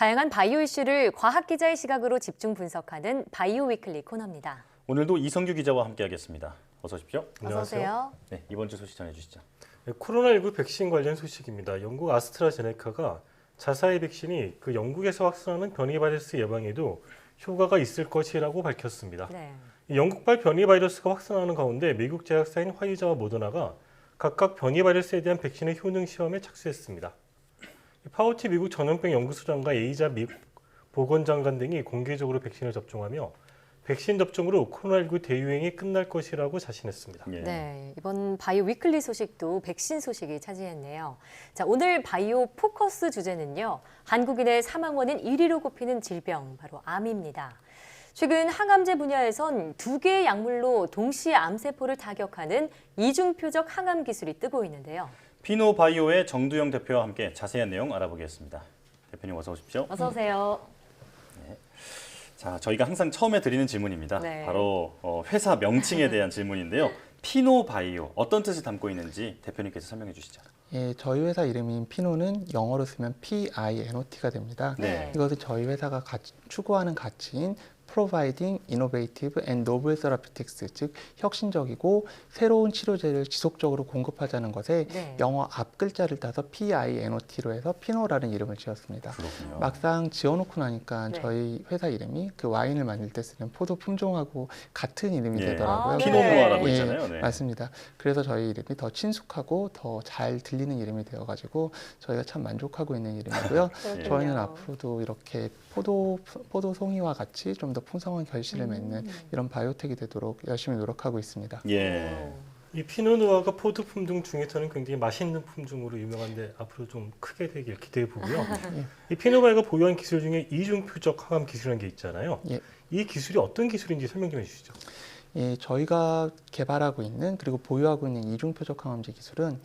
다양한 바이오 이슈를 과학 기자의 시각으로 집중 분석하는 바이오 위클리 코너입니다. 오늘도 이성규 기자와 함께하겠습니다. 어서 오십시오. 어서 오세요. 네, 이번 주 소식 전해주시죠. 네, 코로나19 백신 관련 소식입니다. 영국 아스트라제네카가 자사의 백신이 그 영국에서 확산하는 변이 바이러스 예방에도 효과가 있을 것이라고 밝혔습니다. 네. 영국발 변이 바이러스가 확산하는 가운데 미국 제약사인 화이자와 모더나가 각각 변이 바이러스에 대한 백신의 효능 시험에 착수했습니다. 파우치 미국 전염병 연구소장과 에이자 미국 보건장관 등이 공개적으로 백신을 접종하며 백신 접종으로 코로나19 대유행이 끝날 것이라고 자신했습니다. 네. 네, 이번 바이오 위클리 소식도 백신 소식이 차지했네요. 자, 오늘 바이오 포커스 주제는요. 한국인의 사망 원인 1위로 꼽히는 질병, 바로 암입니다. 최근 항암제 분야에선 두 개의 약물로 동시에 암세포를 타격하는 이중표적 항암 기술이 뜨고 있는데요. 피노바이오의 정두영 대표와 함께 자세한 내용 알아보겠습니다. 대표님 어서 오십시오. 어서 오세요. 네. 자, 저희가 항상 처음에 드리는 질문입니다. 네. 바로 회사 명칭에 대한 질문인데요. 피노바이오 어떤 뜻을 담고 있는지 대표님께서 설명해 주시죠. 예, 저희 회사 이름인 피노는 영어로 쓰면 PINOT가 됩니다. 네. 이것은 저희 회사가 추구하는 가치인 Providing Innovative and Novel Therapeutics, 즉 혁신적이고 새로운 치료제를 지속적으로 공급하자는 것에 네. 영어 앞 글자를 따서 PINOT로 해서 피노라는 이름을 지었습니다. 그렇군요. 막상 지어놓고 나니까 네. 저희 회사 이름이 그 와인을 만들 때 쓰는 포도 품종하고 같은 이름이 예. 되더라고요. 아, 네. 피노누아라고 예, 있잖아요. 네. 맞습니다. 그래서 저희 이름이 더 친숙하고 더 잘 들리는 이름이 되어가지고 저희가 참 만족하고 있는 이름이고요. 그렇군요. 저희는 앞으로도 이렇게 포도 송이와 같이 좀 더 풍성한 결실을 맺는 이런 바이오텍이 되도록 열심히 노력하고 있습니다. 예. 이 피노누아가 포도 품종 중에서는 굉장히 맛있는 품종으로 유명한데 앞으로 좀 크게 되길 기대해 보고요. 이 피노바이오가 보유한 기술 중에 이중표적 항암 기술이라는 게 있잖아요. 예. 이 기술이 어떤 기술인지 설명 좀 해주시죠. 예, 저희가 개발하고 있는 그리고 보유하고 있는 이중표적 항암제 기술은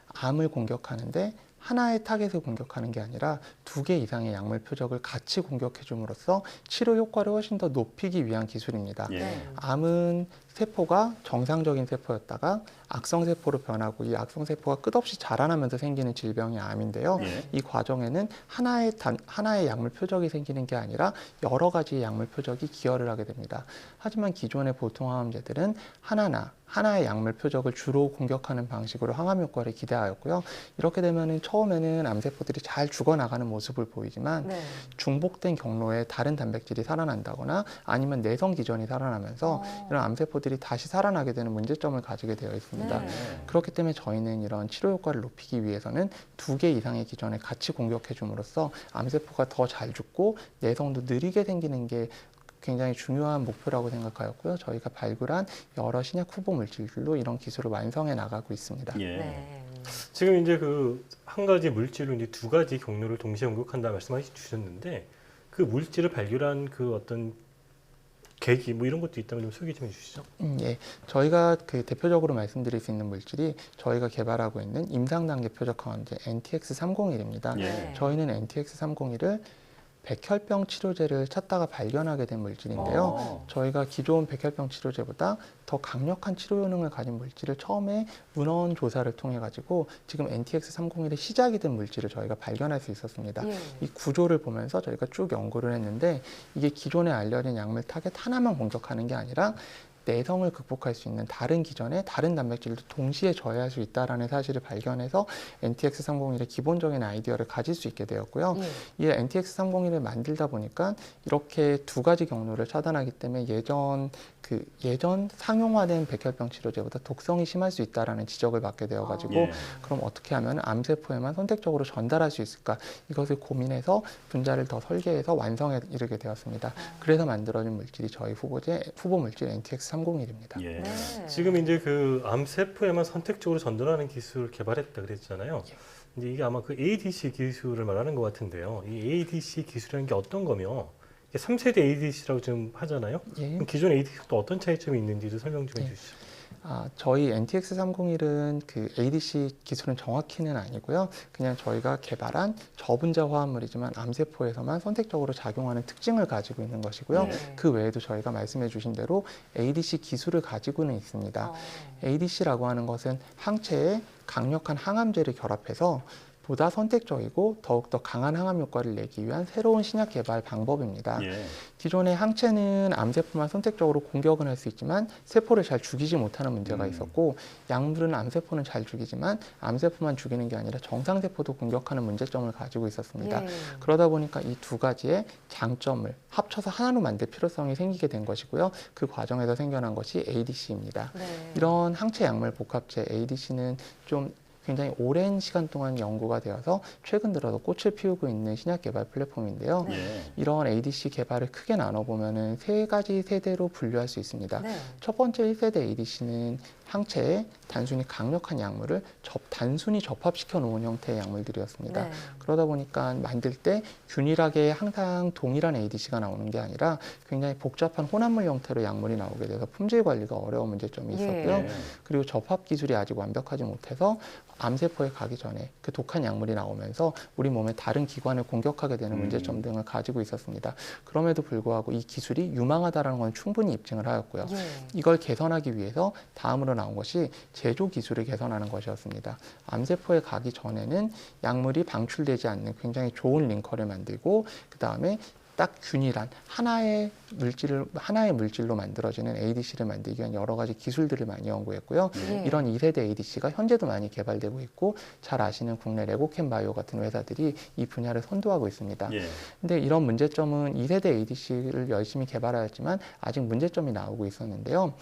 암을 공격하는데 하나의 타겟을 공격하는 게 아니라 두 개 이상의 약물 표적을 같이 공격해 줌으로써 치료 효과를 훨씬 더 높이기 위한 기술입니다. 예. 암은 세포가 정상적인 세포였다가 악성세포로 변하고 이 악성세포가 끝없이 자라나면서 생기는 질병이 암인데요. 예. 이 과정에는 하나의 약물 표적이 생기는 게 아니라 여러 가지의 약물 표적이 기여를 하게 됩니다. 하지만 기존의 보통 항암제들은 하나의 약물 표적을 주로 공격하는 방식으로 항암 효과를 기대하였고요. 이렇게 되면은 처음에는 암세포들이 잘 죽어나가는 모습을 보이지만 네. 중복된 경로에 다른 단백질이 살아난다거나 아니면 내성 기전이 살아나면서 이런 암세포들이 다시 살아나게 되는 문제점을 가지게 되어 있습니다. 네. 그렇기 때문에 저희는 이런 치료 효과를 높이기 위해서는 두 개 이상의 기전에 같이 공격해 줌으로써 암세포가 더 잘 죽고 내성도 느리게 생기는 게 굉장히 중요한 목표라고 생각하였고요. 저희가 발굴한 여러 신약 후보 물질들로 이런 기술을 완성해 나가고 있습니다. 예. 네. 지금 이제 그 한 가지 물질로 이제 두 가지 경로를 동시에 공격한다 말씀해 주셨는데 그 물질을 발견한 그 어떤 계기 뭐 이런 것도 있다면 좀 소개 좀 해주시죠. 예, 저희가 그 대표적으로 말씀드릴 수 있는 물질이 저희가 개발하고 있는 임상 단계 표적 항암제 NTX301입니다. 예. 저희는 NTX301을 백혈병 치료제를 찾다가 발견하게 된 물질인데요. 저희가 기존 백혈병 치료제보다 더 강력한 치료 효능을 가진 물질을 처음에 문헌 조사를 통해 가지고 지금 NTX301의 시작이 된 물질을 저희가 발견할 수 있었습니다. 예. 이 구조를 보면서 저희가 쭉 연구를 했는데 이게 기존에 알려진 약물 타겟 하나만 공격하는 게 아니라 내성을 극복할 수 있는 다른 기전의 다른 단백질도 동시에 저해할 수 있다는 사실을 발견해서 NTX301의 기본적인 아이디어를 가질 수 있게 되었고요. 이 NTX301을 만들다 보니까 이렇게 두 가지 경로를 차단하기 때문에 예전 상용화된 백혈병 치료제보다 독성이 심할 수 있다는 지적을 받게 되어가지고 예. 그럼 어떻게 하면 암세포에만 선택적으로 전달할 수 있을까 이것을 고민해서 분자를 더 설계해서 완성에 이르게 되었습니다. 그래서 만들어진 물질이 저희 후보 물질 NTX301입니다. 예. 네. 지금 이제 그 암세포에만 선택적으로 전달하는 기술을 개발했다 그랬잖아요. 이제 이게 아마 그 ADC 기술을 말하는 것 같은데요. 이 ADC 기술이라는 게 어떤 거며 3세대 ADC라고 좀 하잖아요. 예. 그럼 기존 ADC도 어떤 차이점이 있는지도 설명 좀 해주시죠. 저희 NTX301은 그 ADC 기술은 정확히는 아니고요. 그냥 저희가 개발한 저분자 화합물이지만 암세포에서만 선택적으로 작용하는 특징을 가지고 있는 것이고요. 네. 그 외에도 저희가 말씀해 주신 대로 ADC 기술을 가지고는 있습니다. ADC라고 하는 것은 항체에 강력한 항암제를 결합해서 보다 선택적이고 더욱더 강한 항암 효과를 내기 위한 새로운 신약 개발 방법입니다. 예. 기존의 항체는 암세포만 선택적으로 공격은 할 수 있지만 세포를 잘 죽이지 못하는 문제가 있었고, 약물은 암세포는 잘 죽이지만 암세포만 죽이는 게 아니라 정상세포도 공격하는 문제점을 가지고 있었습니다. 예. 그러다 보니까 이 두 가지의 장점을 합쳐서 하나로 만들 필요성이 생기게 된 것이고요. 그 과정에서 생겨난 것이 ADC입니다. 네. 이런 항체 약물 복합체 ADC는 좀 굉장히 오랜 시간 동안 연구가 되어서 최근 들어서 꽃을 피우고 있는 신약 개발 플랫폼인데요. 예. 이런 ADC 개발을 크게 나눠보면 세 가지 세대로 분류할 수 있습니다. 네. 첫 번째 1세대 ADC는 항체에 단순히 강력한 약물을 단순히 접합시켜 놓은 형태의 약물들이었습니다. 네. 그러다 보니까 만들 때 균일하게 항상 동일한 ADC가 나오는 게 아니라 굉장히 복잡한 혼합물 형태로 약물이 나오게 돼서 품질 관리가 어려운 문제점이 있었고요. 예. 그리고 접합 기술이 아직 완벽하지 못해서 암세포에 가기 전에 그 독한 약물이 나오면서 우리 몸의 다른 기관을 공격하게 되는 문제점 등을 가지고 있었습니다. 그럼에도 불구하고 이 기술이 유망하다는 건 충분히 입증을 하였고요. 예. 이걸 개선하기 위해서 다음으로 나온 것이 제조 기술을 개선하는 것이었습니다. 암세포에 가기 전에는 약물이 방출되지 않는 굉장히 좋은 링커를 만들고, 그 다음에 딱 균일한 하나의 물질로 만들어지는 ADC를 만들기 위한 여러 가지 기술들을 많이 연구했고요. 예. 이런 2세대 ADC가 현재도 많이 개발되고 있고, 잘 아시는 국내 레고캠 바이오 같은 회사들이 이 분야를 선도하고 있습니다. 예. 근데 이런 문제점은 2세대 ADC를 열심히 개발하였지만 아직 문제점이 나오고 있었는데요.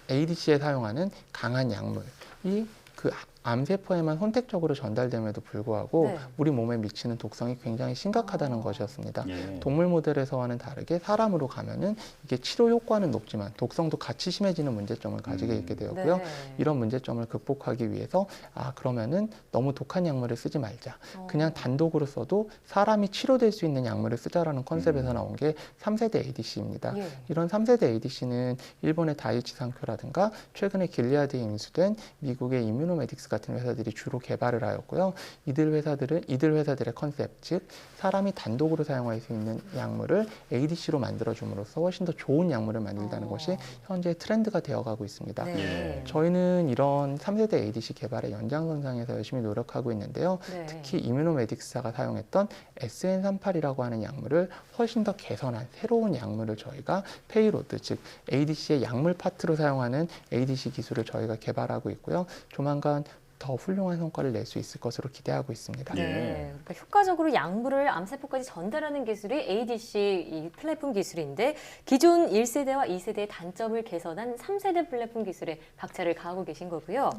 ADC에 사용하는 강한 약물이 그 암세포에만 선택적으로 전달됨에도 불구하고 네. 우리 몸에 미치는 독성이 굉장히 심각하다는 것이었습니다. 예. 동물 모델에서와는 다르게 사람으로 가면은 이게 치료 효과는 높지만 독성도 같이 심해지는 문제점을 가지게 있게 되었고요. 네. 이런 문제점을 극복하기 위해서 그러면은 너무 독한 약물을 쓰지 말자. 그냥 단독으로 써도 사람이 치료될 수 있는 약물을 쓰자라는 컨셉에서 나온 게 3세대 ADC입니다. 예. 이런 3세대 ADC는 일본의 다이치 상큐라든가 최근에 길리아드에 인수된 미국의 이뮤노메딕스 같은 회사들이 주로 개발을 하였고요. 이들 회사들의 컨셉, 즉 사람이 단독으로 사용할 수 있는 약물을 ADC로 만들어줌으로써 훨씬 더 좋은 약물을 만들다는 것이 현재 트렌드가 되어가고 있습니다. 네. 저희는 이런 3세대 ADC 개발의 연장선상에서 열심히 노력하고 있는데요. 네. 특히 이뮤노메딕스사가 사용했던 SN38이라고 하는 약물을 훨씬 더 개선한 새로운 약물을 저희가 페이로드, 즉 ADC의 약물 파트로 사용하는 ADC 기술을 저희가 개발하고 있고요. 조만간 더 훌륭한 성과를 낼 수 있을 것으로 기대하고 있습니다. 네. 그러니까 효과적으로 약물을 암세포까지 전달하는 기술이 ADC 이 플랫폼 기술인데, 기존 1세대와 2세대의 단점을 개선한 3세대 플랫폼 기술에 박차를 가하고 계신 거고요.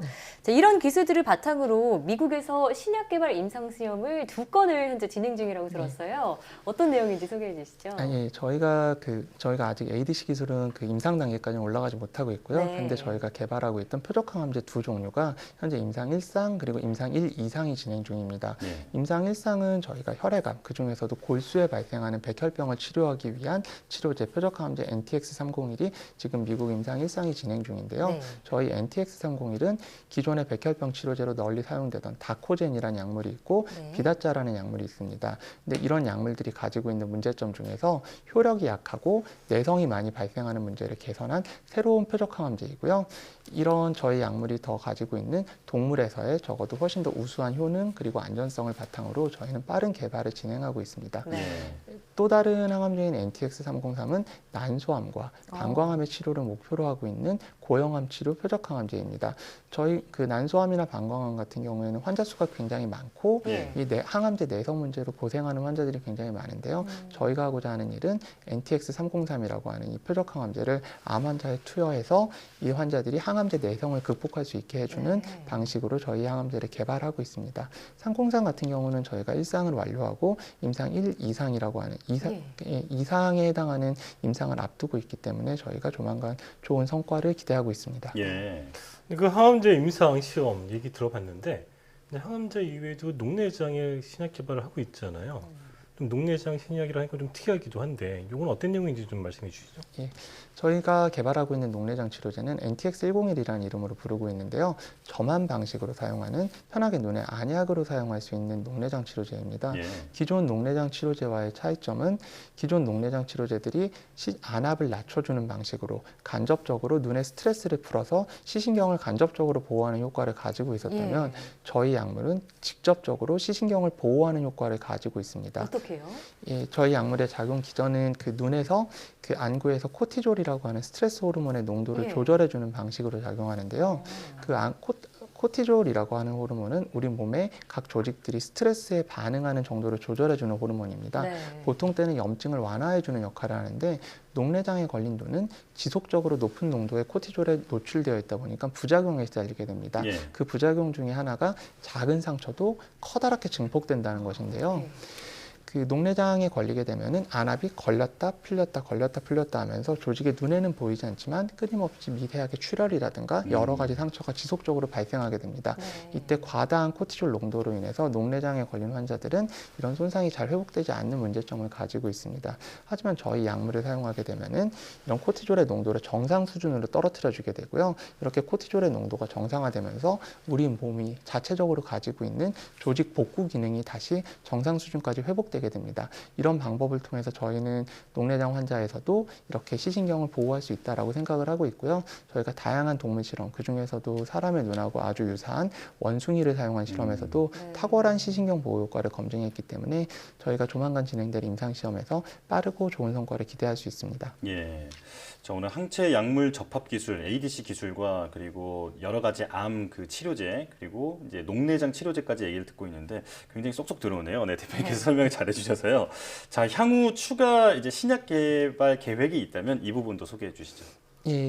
자, 이런 기술들을 바탕으로 미국에서 신약 개발 임상 시험을 2건을 현재 진행 중이라고 들었어요. 어떤 내용인지 소개해 주시죠. 저희가 아직 ADC 기술은 그 임상 단계까지는 올라가지 못하고 있고요. 네. 근데 저희가 개발하고 있던 표적항암제 2종류가 현재 임상 1상 그리고 임상 1, 2상이 진행 중입니다. 예. 임상 1상은 저희가 혈액암, 그 중에서도 골수에 발생하는 백혈병을 치료하기 위한 치료제 표적항암제 NTX-301이 지금 미국 임상 1상이 진행 중인데요. 네. 저희 NTX-301은 기존의 백혈병 치료제로 널리 사용되던 다코젠이라는 약물이 있고 네. 비다짜라는 약물이 있습니다. 근데 이런 약물들이 가지고 있는 문제점 중에서 효력이 약하고 내성이 많이 발생하는 문제를 개선한 새로운 표적항암제이고요. 이런 저희 약물이 더 가지고 있는 동물에서의 적어도 훨씬 더 우수한 효능 그리고 안전성을 바탕으로 저희는 빠른 개발을 진행하고 있습니다. 네. 또 다른 항암제인 NTX-303은 난소암과 방광암의 치료를 목표로 하고 있는 고형암 치료 표적항암제입니다. 저희 그 난소암이나 방광암 같은 경우에는 환자 수가 굉장히 많고 예. 이 항암제 내성 문제로 고생하는 환자들이 굉장히 많은데요. 저희가 하고자 하는 일은 NTX-303이라고 하는 이 표적항암제를 암 환자에 투여해서 이 환자들이 항암제 내성을 극복할 수 있게 해주는 네. 방식으로 저희 항암제를 개발하고 있습니다. 303 같은 경우는 저희가 1상을 완료하고 임상 1, 2상이라고 하는 이상에 해당하는 임상을 앞두고 있기 때문에 저희가 조만간 좋은 성과를 기대하고 있습니다. 예. 그 항암제 임상 시험 얘기 들어봤는데, 근데 항암제 이외에도 녹내장애 신약 개발을 하고 있잖아요. 좀 녹내장 신약이라 하니까 좀 특이하기도 한데 이건 어떤 내용인지 좀 말씀해 주시죠. 저희가 개발하고 있는 녹내장 치료제는 NTX-101이라는 이름으로 부르고 있는데요. 점암 방식으로 사용하는 편하게 눈의 안약으로 사용할 수 있는 녹내장 치료제입니다. 예. 기존 녹내장 치료제와의 차이점은 기존 녹내장 치료제들이 안압을 낮춰주는 방식으로 간접적으로 눈의 스트레스를 풀어서 시신경을 간접적으로 보호하는 효과를 가지고 있었다면 저희 약물은 직접적으로 시신경을 보호하는 효과를 가지고 있습니다. 어떻게요? 저희 약물의 작용 기전은 그 눈에서 그 안구에서 코티졸이라고 하는 스트레스 호르몬의 농도를 조절해주는 방식으로 작용하는데요. 코티졸이라고 하는 호르몬은 우리 몸의 각 조직들이 스트레스에 반응하는 정도를 조절해주는 호르몬입니다. 보통 때는 염증을 완화해주는 역할을 하는데 녹내장에 걸린 눈은 지속적으로 높은 농도의 코티졸에 노출되어 있다 보니까 부작용에 시달리게 됩니다. 그 부작용 중에 하나가 작은 상처도 커다랗게 증폭된다는 것인데요. 그 녹내장에 걸리게 되면은 안압이 걸렸다 풀렸다 걸렸다 풀렸다 하면서 조직의 눈에는 보이지 않지만 끊임없이 미세하게 출혈이라든가 여러 가지 상처가 지속적으로 발생하게 됩니다. 이때 과다한 코티졸 농도로 인해서 녹내장에 걸린 환자들은 이런 손상이 잘 회복되지 않는 문제점을 가지고 있습니다. 하지만 저희 약물을 사용하게 되면은 이런 코티졸의 농도를 정상 수준으로 떨어뜨려 주게 되고요. 이렇게 코티졸의 농도가 정상화되면서 우리 몸이 자체적으로 가지고 있는 조직 복구 기능이 다시 정상 수준까지 회복되게 됩니다. 이런 방법을 통해서 저희는 녹내장 환자에서도 이렇게 시신경을 보호할 수 있다라고 생각을 하고 있고요. 저희가 다양한 동물 실험, 그 중에서도 사람의 눈하고 아주 유사한 원숭이를 사용한 실험에서도 탁월한 시신경 보호 효과를 검증했기 때문에 저희가 조만간 진행될 임상 시험에서 빠르고 좋은 성과를 기대할 수 있습니다. 예. 저 오늘 항체 약물 접합 기술, ADC 기술과 그리고 여러 가지 암 그 치료제 그리고 이제 녹내장 치료제까지 얘기를 듣고 있는데 굉장히 쏙쏙 들어오네요. 네, 대표님께서 설명을 잘해주셔서요. 자, 향후 추가 이제 신약 개발 계획이 있다면 이 부분도 소개해 주시죠.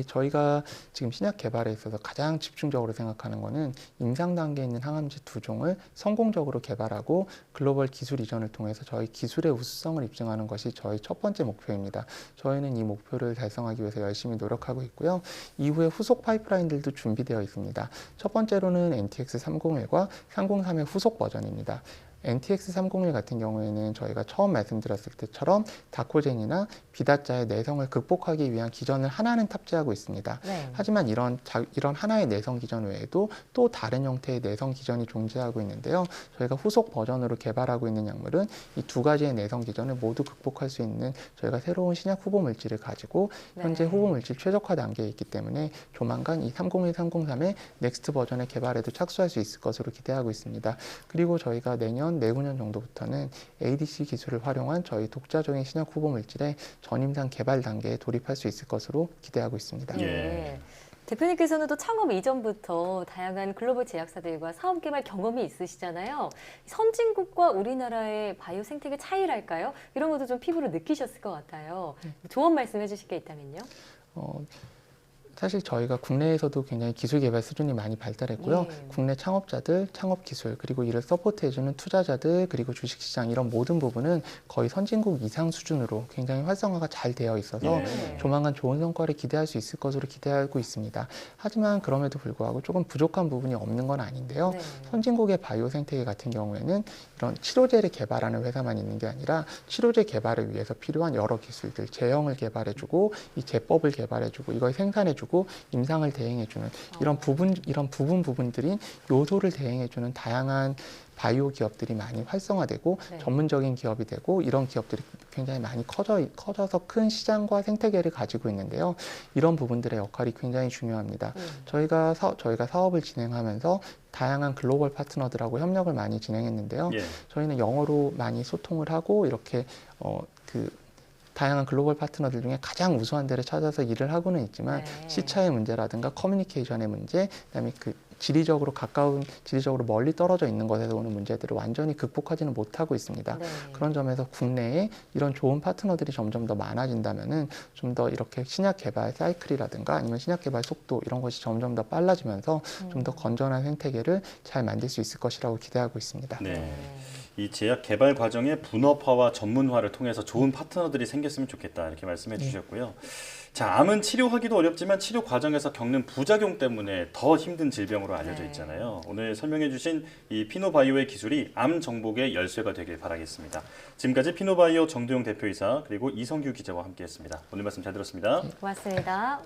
저희가 지금 신약 개발에 있어서 가장 집중적으로 생각하는 것은 임상 단계에 있는 항암제 2종을 성공적으로 개발하고 글로벌 기술 이전을 통해서 저희 기술의 우수성을 입증하는 것이 저희 첫 번째 목표입니다. 저희는 이 목표를 달성하기 위해서 열심히 노력하고 있고요. 이후에 후속 파이프라인들도 준비되어 있습니다. 첫 번째로는 NTX-301과 303의 후속 버전입니다. NTX-301 같은 경우에는 저희가 처음 말씀드렸을 때처럼 다코젠이나 비다자의 내성을 극복하기 위한 기전을 하나는 탑재하고 있습니다. 하지만 이런 하나의 내성 기전 외에도 또 다른 형태의 내성 기전이 존재하고 있는데요. 저희가 후속 버전으로 개발하고 있는 약물은 이 두 가지의 내성 기전을 모두 극복할 수 있는 저희가 새로운 신약 후보 물질을 가지고 현재 후보 물질 최적화 단계에 있기 때문에 조만간 이 301, 303의 넥스트 버전의 개발에도 착수할 수 있을 것으로 기대하고 있습니다. 그리고 저희가 내후년 정도부터는 ADC 기술을 활용한 저희 독자적인 신약 후보 물질의 전임상 개발 단계에 돌입할 수 있을 것으로 기대하고 있습니다. 대표님께서는 또 창업 이전부터 다양한 글로벌 제약사들과 사업 개발 경험이 있으시잖아요. 선진국과 우리나라의 바이오 생태계 차이랄까요? 이런 것도 좀 피부로 느끼셨을 것 같아요. 조언 말씀해 주실 게 있다면요? 사실 저희가 국내에서도 굉장히 기술 개발 수준이 많이 발달했고요. 국내 창업자들, 창업 기술, 그리고 이를 서포트해주는 투자자들, 그리고 주식시장 이런 모든 부분은 거의 선진국 이상 수준으로 굉장히 활성화가 잘 되어 있어서 조만간 좋은 성과를 기대할 수 있을 것으로 기대하고 있습니다. 하지만 그럼에도 불구하고 조금 부족한 부분이 없는 건 아닌데요. 선진국의 바이오 생태계 같은 경우에는 이런 치료제를 개발하는 회사만 있는 게 아니라 치료제 개발을 위해서 필요한 여러 기술들, 제형을 개발해주고 이 제법을 개발해주고 이걸 생산해주고 임상을 대행해주는 이런 부분들인 요소를 대행해주는 다양한 바이오 기업들이 많이 활성화되고 전문적인 기업이 되고 이런 기업들이 굉장히 많이 커져서 큰 시장과 생태계를 가지고 있는데요. 이런 부분들의 역할이 굉장히 중요합니다. 저희가 사업을 진행하면서 다양한 글로벌 파트너들하고 협력을 많이 진행했는데요. 저희는 영어로 많이 소통을 하고 이렇게 다양한 글로벌 파트너들 중에 가장 우수한 데를 찾아서 일을 하고는 있지만 시차의 문제라든가 커뮤니케이션의 문제, 그다음에 지리적으로 멀리 떨어져 있는 것에서 오는 문제들을 완전히 극복하지는 못하고 있습니다. 그런 점에서 국내에 이런 좋은 파트너들이 점점 더 많아진다면은 좀 더 이렇게 신약 개발 사이클이라든가 아니면 신약 개발 속도 이런 것이 점점 더 빨라지면서 좀 더 건전한 생태계를 잘 만들 수 있을 것이라고 기대하고 있습니다. 이 제약 개발 과정의 분업화와 전문화를 통해서 좋은 파트너들이 생겼으면 좋겠다 이렇게 말씀해 주셨고요. 자, 암은 치료하기도 어렵지만 치료 과정에서 겪는 부작용 때문에 더 힘든 질병으로 알려져 있잖아요. 오늘 설명해 주신 이 피노바이오의 기술이 암 정복의 열쇠가 되길 바라겠습니다. 지금까지 피노바이오 정두영 대표이사 그리고 이성규 기자와 함께했습니다. 오늘 말씀 잘 들었습니다. 고맙습니다.